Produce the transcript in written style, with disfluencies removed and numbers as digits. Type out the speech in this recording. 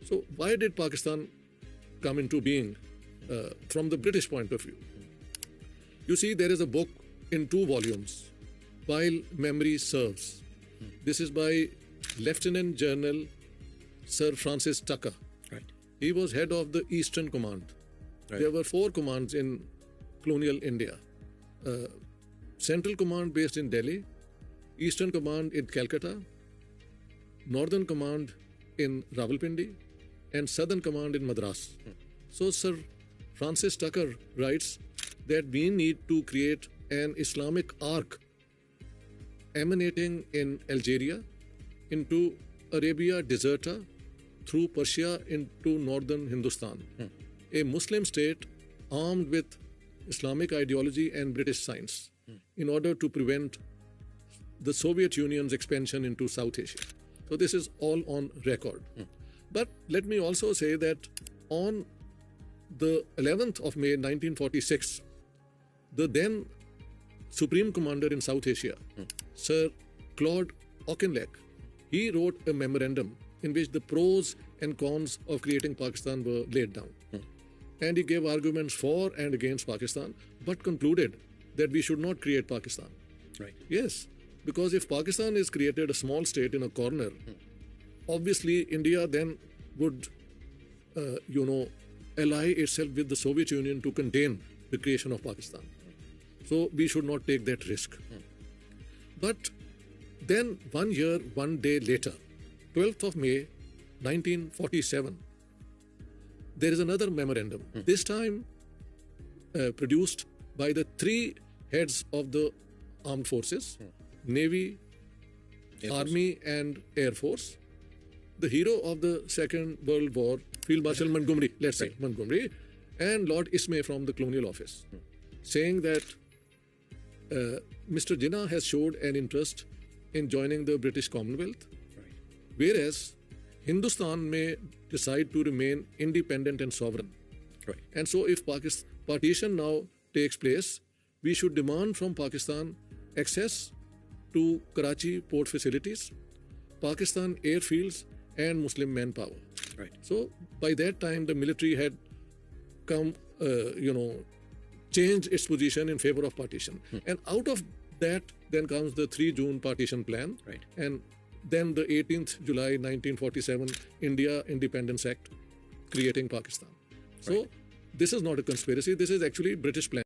So why did Pakistan come into being from the British point of view? You see, there is a book in 2 volumes, While Memory Serves. This is by Lieutenant General Sir Francis Tucker. Right. He was head of the Eastern Command. Right. There were 4 commands in colonial India. Central Command based in Delhi, Eastern Command in Calcutta, Northern Command in Rawalpindi, and Southern Command in Madras. So Sir Francis Tucker writes that we need to create an Islamic arc emanating in Algeria into Arabia Deserta through Persia into northern Hindustan. A Muslim state armed with Islamic ideology and British science in order to prevent the Soviet Union's expansion into South Asia. So this is all on record. But let me also say that on the 11th of May 1946, the then Supreme Commander in South Asia, Sir Claude Auchinleck, he wrote a memorandum in which the pros and cons of creating Pakistan were laid down. And he gave arguments for and against Pakistan, but concluded that we should not create Pakistan. Right. Yes, because if Pakistan is created a small state in a corner, obviously India then would, ally itself with the Soviet Union to contain the creation of Pakistan. So we should not take that risk. But then 1 year, 1 day later, 12th of May, 1947, there is another memorandum, this time produced by the 3 heads of the armed forces, Navy, Army and Air Force. The hero of the Second World War, Field Marshal Montgomery, let's say, Montgomery, and Lord Ismay from the Colonial Office, saying that Mr. Jinnah has showed an interest in joining the British Commonwealth, whereas Hindustan may decide to remain independent and sovereign. Right. And so if partition now takes place, we should demand from Pakistan access to Karachi port facilities, Pakistan airfields and Muslim manpower. Right. So by that time, the military had come, changed its position in favor of partition. And out of that, then comes the 3 June partition plan. Right. And then the 18th July 1947 India Independence Act creating Pakistan. So this is not a conspiracy. This is actually British plan.